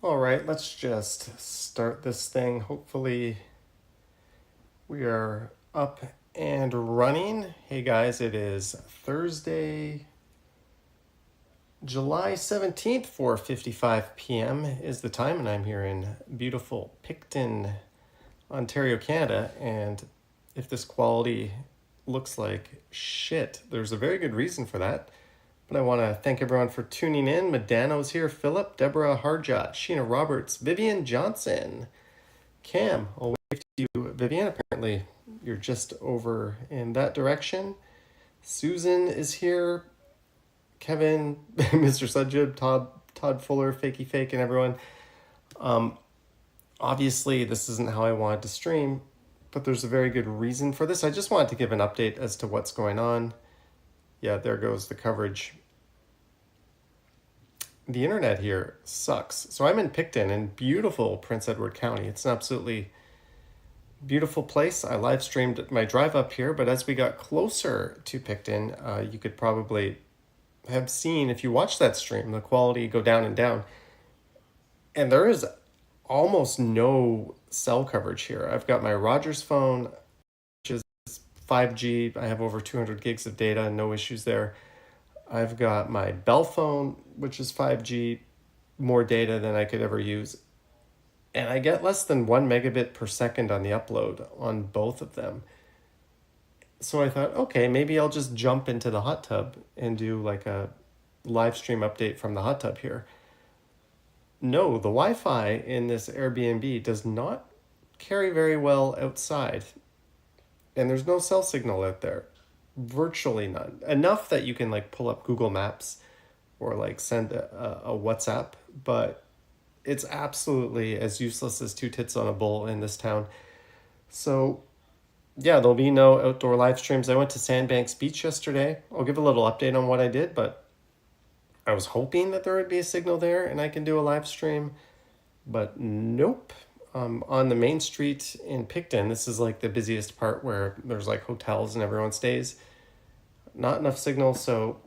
All right, let's just start this thing. Hopefully we are up and running. Hey guys, it is Thursday, July 17th, 4:55 p.m. is the time, and I'm here in beautiful Picton, Ontario, Canada. And if this quality looks like shit, there's a very good reason for that. But I want to thank everyone for tuning in. Medano's here, Philip, Deborah Harjot, Sheena Roberts, Vivian Johnson, Cam. I'll wave to you, Vivian. Apparently, you're just over in that direction. Susan is here. Kevin, Mr. Sudjib, Todd Fuller, Fakey Fake, and everyone. Obviously, this isn't how I wanted to stream, but there's a very good reason for this. I just wanted to give an update as to what's going on. Yeah, there goes the coverage. The internet here sucks. So I'm in Picton in beautiful Prince Edward County. It's an absolutely beautiful place. I live streamed my drive up here, but as we got closer to Picton, you could probably have seen, if you watch that stream, the quality go down and down. And there is almost no cell coverage here. I've got my Rogers phone, which is 5G. I have over 200 gigs of data, no issues there. I've got my Bell phone, which is 5G, more data than I could ever use. And I get less than 1 megabit per second on the upload on both of them. So I thought, okay, maybe I'll just jump into the hot tub and do like a live stream update from the hot tub here. No, the Wi-Fi in this Airbnb does not carry very well outside. And there's no cell signal out there. Virtually none. Enough that you can like pull up Google Maps or like send a WhatsApp, but it's absolutely as useless as two tits on a bull in this town. So yeah, there'll be no outdoor live streams. I went to Sandbanks Beach yesterday. I'll give a little update on what I did, but I was hoping that there would be a signal there and I can do a live stream, but nope. On the main street in Picton, this is like the busiest part where there's like hotels and everyone stays. Not enough signal, so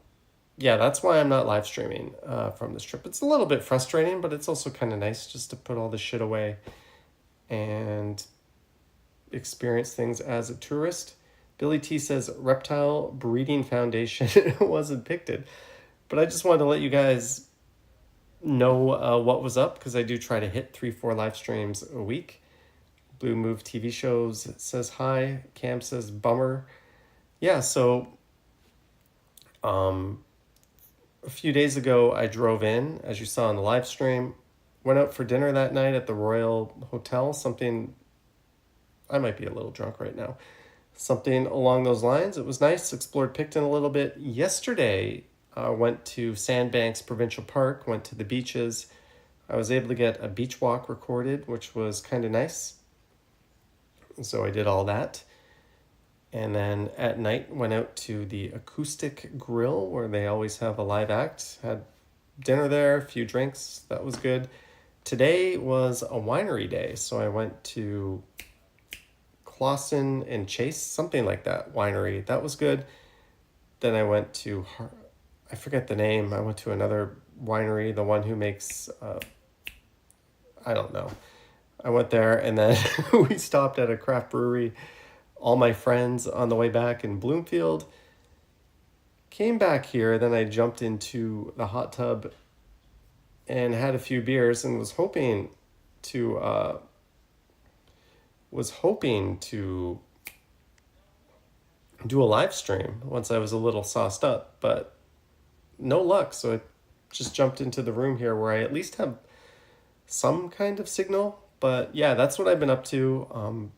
yeah, that's why I'm not live streaming from this trip. It's a little bit frustrating, but it's also kind of nice just to put all this shit away and experience things as a tourist. Billy T says Reptile Breeding Foundation wasn't picked. But I just wanted to let you guys know what was up, because I do try to hit 3-4 live streams a week. Blue Move TV shows says hi. Cam says bummer. Yeah, so a few days ago I drove in, as you saw in the live stream, went out for dinner that night at the Royal Hotel, something, I might be a little drunk right now, something along those lines. It was nice, explored Picton a little bit. Yesterday, went to Sandbanks Provincial Park, went to the beaches. I was able to get a beach walk recorded, which was kind of nice. So I did all that. And then at night went out to the Acoustic Grill, where they always have a live act. Had dinner there, a few drinks. That was good. Today was a winery day, so I went to Clausen and Chase, something like that, winery. That was good. Then I went to, I forget the name. I went to another winery, the one who makes, I don't know. I went there, and then we stopped at a craft brewery. All my friends on the way back in Bloomfield. Came back here, then I jumped into the hot tub and had a few beers, and was hoping to do a live stream once I was a little sauced up, but no luck. So I just jumped into the room here where I at least have some kind of signal. But yeah, that's what I've been up to.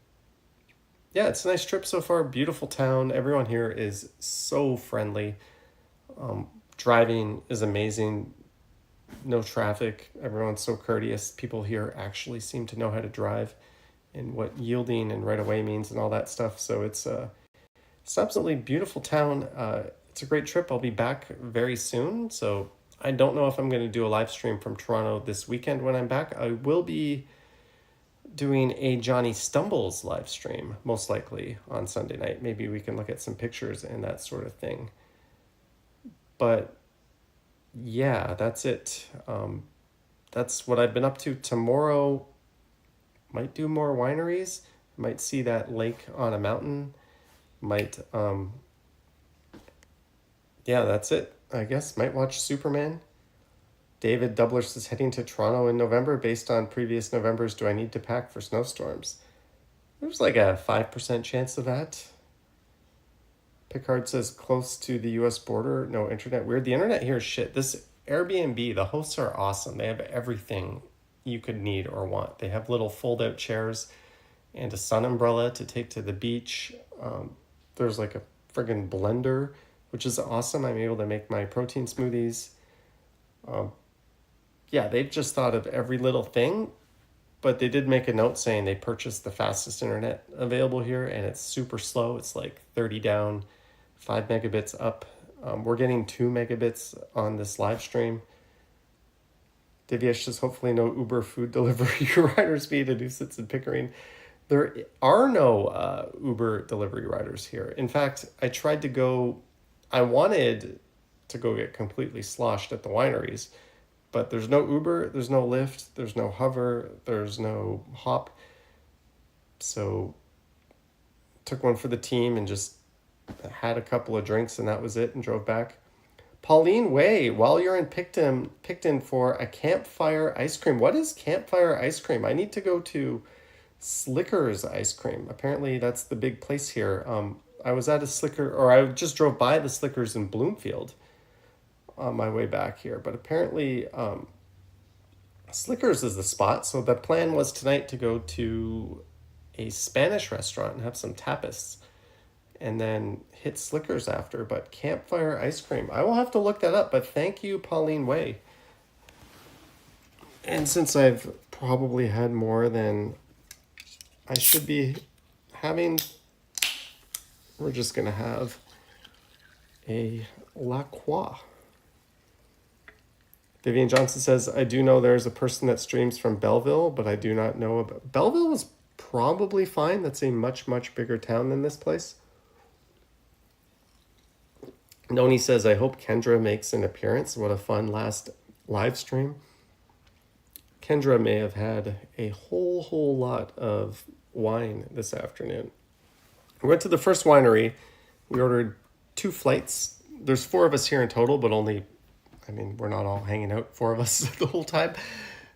Yeah, it's a nice trip so far. Beautiful town. Everyone here is so friendly. Driving is amazing. No traffic. Everyone's so courteous. People here actually seem to know how to drive and what yielding and right away means and all that stuff. So it's an absolutely beautiful town. It's a great trip. I'll be back very soon. So I don't know if I'm going to do a live stream from Toronto this weekend when I'm back. I will be doing a Johnny Stumbles live stream, most likely on Sunday night. Maybe we can look at some pictures and that sort of thing. But yeah, that's it. That's what I've been up to. Tomorrow, might do more wineries. Might see that lake on a mountain. Might, yeah, that's it, I guess. Might watch Superman. David Doubler says, heading to Toronto in November. Based on previous Novembers, do I need to pack for snowstorms? There's like a 5% chance of that. Picard says, close to the US border, no internet. Weird. The internet here is shit. This Airbnb, the hosts are awesome. They have everything you could need or want. They have little fold-out chairs and a sun umbrella to take to the beach. There's like a friggin' blender, which is awesome. I'm able to make my protein smoothies. Yeah, they've just thought of every little thing, but they did make a note saying they purchased the fastest internet available here, and it's super slow. It's like 30 down, 5 megabits up. We're getting 2 megabits on this live stream. Divyesh says, hopefully no Uber food delivery riders being a nuisance in Pickering. There are no Uber delivery riders here. In fact, I wanted to go get completely sloshed at the wineries, but there's no Uber, there's no Lyft, there's no Hover, there's no Hop. So took one for the team and just had a couple of drinks, and that was it, and drove back. Pauline Way, while you're in Picton for a campfire ice cream. What is campfire ice cream? I need to go to Slicker's Ice Cream. Apparently that's the big place here. I was at a Slicker, or I just drove by the Slickers in Bloomfield on my way back here. But apparently Slickers is the spot. So the plan was tonight to go to a Spanish restaurant and have some tapas and then hit Slickers after. But campfire ice cream, I will have to look that up. But thank you, Pauline Way. And since I've probably had more than I should be having, we're just going to have a La Croix. Vivian Johnson says, I do know there's a person that streams from Belleville, but I do not know about... Belleville is probably fine. That's a much, much bigger town than this place. Noni says, I hope Kendra makes an appearance. What a fun last live stream. Kendra may have had a whole lot of wine this afternoon. We went to the first winery. We ordered 2 flights. There's 4 of us here in total, but only, I mean, we're not all hanging out, 4 of us the whole time.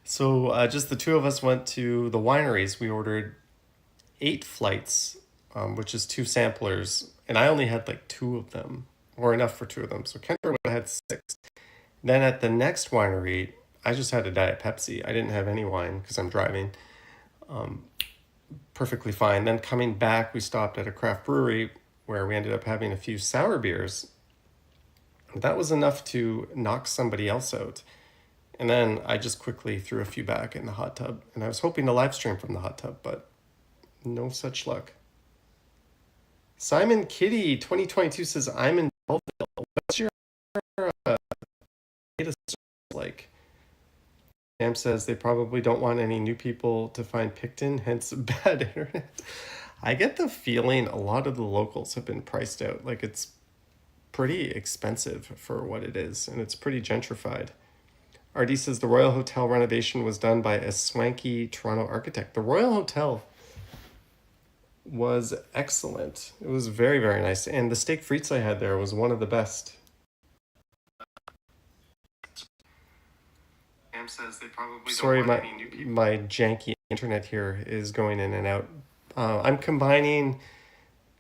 So just the 2 of us went to the wineries. We ordered 8 flights, which is 2 samplers, and I only had like 2 of them, or enough for 2 of them. So Kendra would have had 6. Then at the next winery, I just had a Diet Pepsi. I didn't have any wine because I'm driving. Perfectly fine. Then coming back, we stopped at a craft brewery where we ended up having a few sour beers. That was enough to knock somebody else out. And then I just quickly threw a few back in the hot tub. And I was hoping to live stream from the hot tub, but no such luck. Simon Kitty 2022 says, I'm in Belleville. What's your data like? Sam says they probably don't want any new people to find Picton, hence bad internet. I get the feeling a lot of the locals have been priced out. Like, it's pretty expensive for what it is, and it's pretty gentrified. RD says the Royal Hotel renovation was done by a swanky Toronto architect. The Royal Hotel was excellent. It was very, very nice. And the steak frites I had there was one of the best. Sam says they probably don't want any new people. My janky internet here is going in and out. I'm combining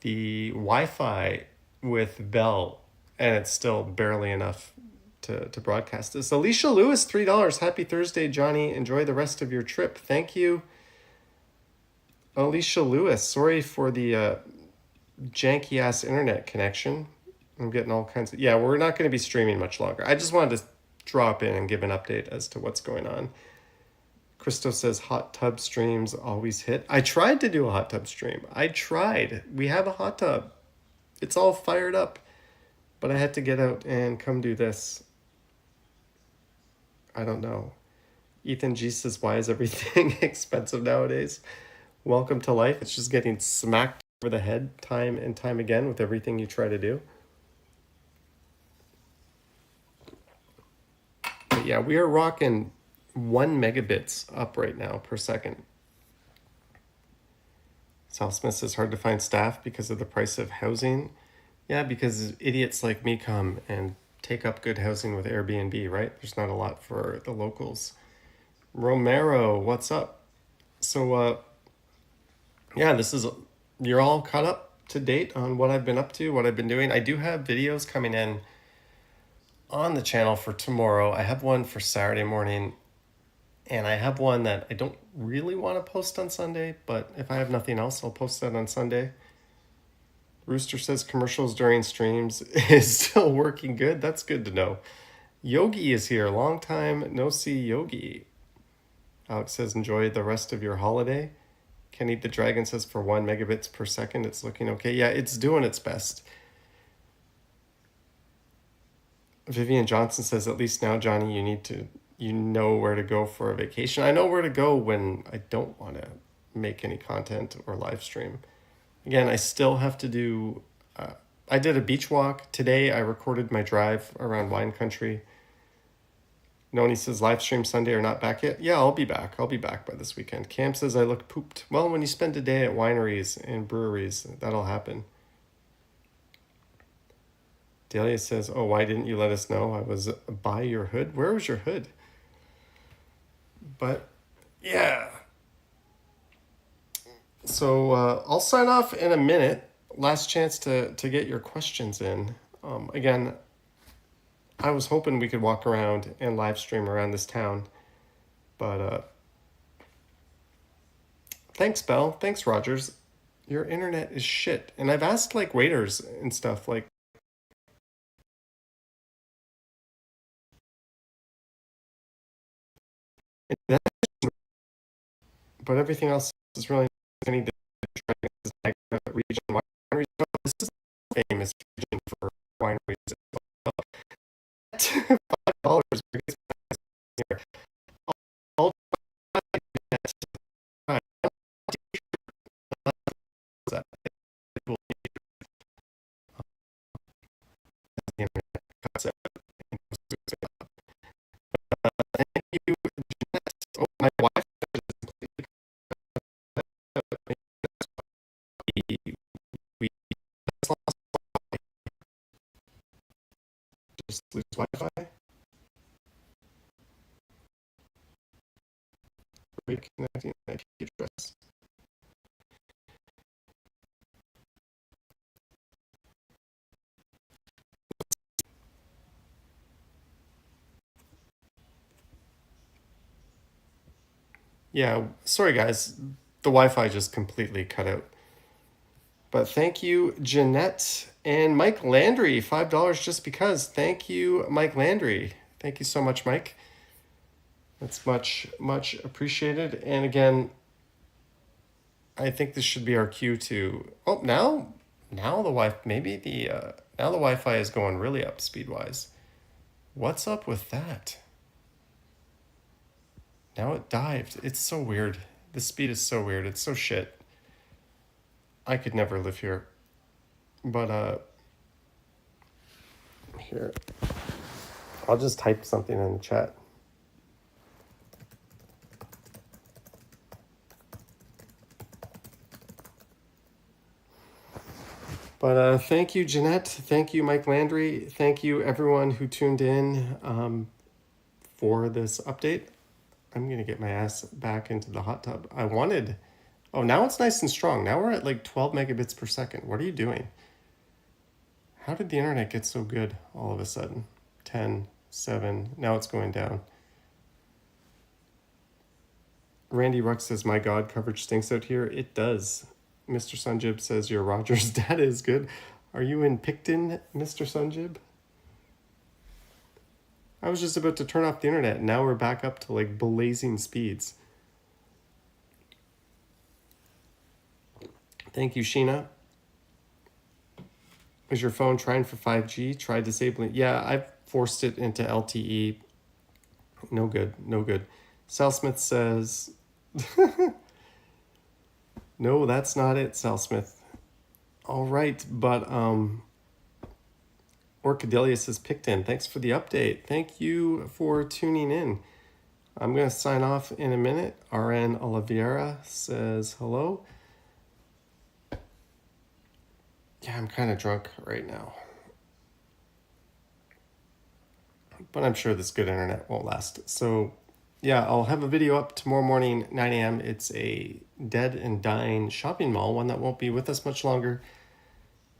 the Wi-Fi with Bell, and it's still barely enough to broadcast this. Alicia Lewis, $3. Happy Thursday, Johnny. Enjoy the rest of your trip. Thank you, Alicia Lewis. Sorry for the janky ass internet connection. I'm getting all kinds of... Yeah, we're not going to be streaming much longer. I just wanted to drop in and give an update as to what's going on. Christo says hot tub streams always hit. I tried to do a hot tub stream. I tried. We have a hot tub. It's all fired up. But I had to get out and come do this. I don't know. Ethan G says, why is everything expensive nowadays? Welcome to life. It's just getting smacked over the head time and time again with everything you try to do. But yeah, we are rocking 1 megabits up right now per second. Sal Smith says hard to find staff because of the price of housing. Yeah, because idiots like me come and take up good housing with Airbnb, right? There's not a lot for the locals. Romero, what's up? So, yeah, you're all caught up to date on what I've been up to, what I've been doing. I do have videos coming in on the channel for tomorrow. I have one for Saturday morning, and I have one that I don't really want to post on Sunday, but if I have nothing else, I'll post that on Sunday. Rooster says commercials during streams is still working good. That's good to know. Yogi is here. Long time no see, Yogi. Alex says enjoy the rest of your holiday. Kenny the Dragon says for 1 megabits per second, it's looking okay. Yeah, it's doing its best. Vivian Johnson says, at least now, Johnny, you know where to go for a vacation. I know where to go when I don't want to make any content or live stream. Again, I still have to do... I did a beach walk. Today, I recorded my drive around wine country. Noni says, live stream Sunday or not back yet? Yeah, I'll be back. I'll be back by this weekend. Cam says, I look pooped. Well, when you spend a day at wineries and breweries, that'll happen. Delia says, oh, why didn't you let us know? I was by your hood. Where was your hood? But, yeah. So I'll sign off in a minute. Last chance to get your questions in. Again, I was hoping we could walk around and live stream around this town. But thanks, Belle. Thanks, Rogers. Your internet is shit. And I've asked, like, waiters and stuff, like, but everything else is really any region wineries. This is a famous region for wineries. $5 here. I'll cuts out. Thank you, Jeanette. Oh, my wife we just lose Wi-Fi. Reconnecting IP address. Yeah, sorry guys, the Wi-Fi just completely cut out. But thank you, Jeanette and Mike Landry, $5 just because. Thank you, Mike Landry. Thank you so much, Mike. That's much, much appreciated. And again, I think this should be our cue to. Oh, now the Wi maybe the now the Wi-Fi is going really up speed wise. What's up with that? Now it dived. It's so weird. The speed is so weird. It's so shit. I could never live here. But here, I'll just type something in the chat. But thank you, Jeanette. Thank you, Mike Landry. Thank you, everyone who tuned in for this update. I'm going to get my ass back into the hot tub. Oh, now it's nice and strong. Now we're at like 12 megabits per second. What are you doing? How did the internet get so good all of a sudden? 10, 7, now it's going down. Randy Ruck says, my God, coverage stinks out here. It does. Mr. Sunjib says, your Rogers data is good. Are you in Picton, Mr. Sunjib? I was just about to turn off the internet, and now we're back up to like blazing speeds. Thank you, Sheena. Is your phone trying for 5G? Try disabling. Yeah, I've forced it into LTE. No good, no good. Sal Smith says, no, that's not it, Sal Smith. All right, but Orchidelia says, Picton, thanks for the update. Thank you for tuning in. I'm going to sign off in a minute. RN Oliveira says hello. Yeah, I'm kind of drunk right now. But I'm sure this good internet won't last. So, yeah, I'll have a video up tomorrow morning, 9 a.m. It's a dead and dying shopping mall, one that won't be with us much longer.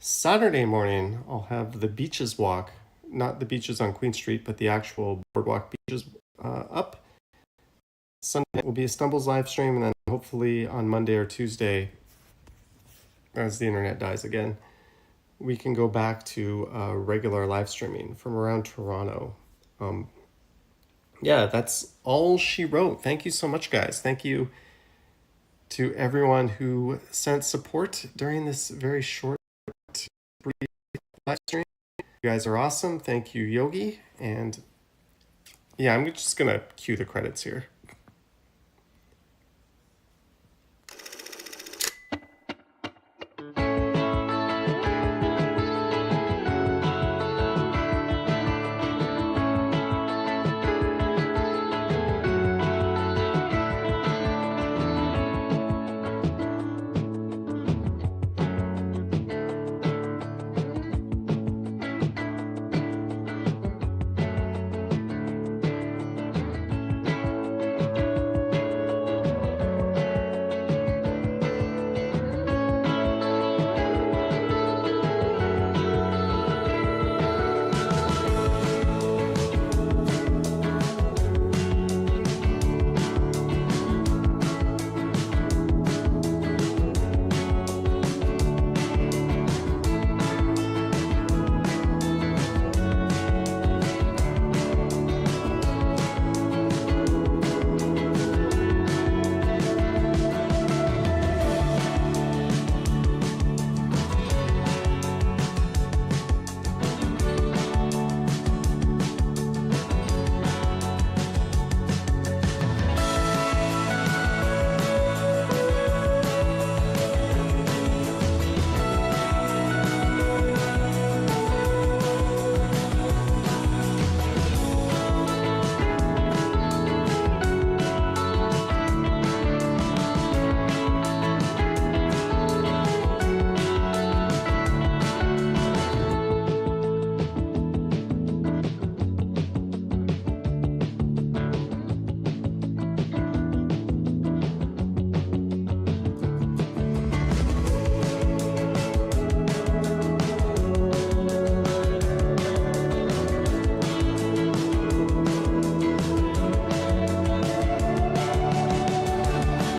Saturday morning, I'll have the beaches walk, not the beaches on Queen Street, but the actual boardwalk beaches up. Sunday will be a Stumbles live stream, and then hopefully on Monday or Tuesday, as the internet dies again, we can go back to regular live streaming from around Toronto. Yeah, that's all she wrote. Thank you so much, guys. Thank you to everyone who sent support during this very short, brief live stream. You guys are awesome. Thank you, Yogi. And yeah, I'm just going to cue the credits here.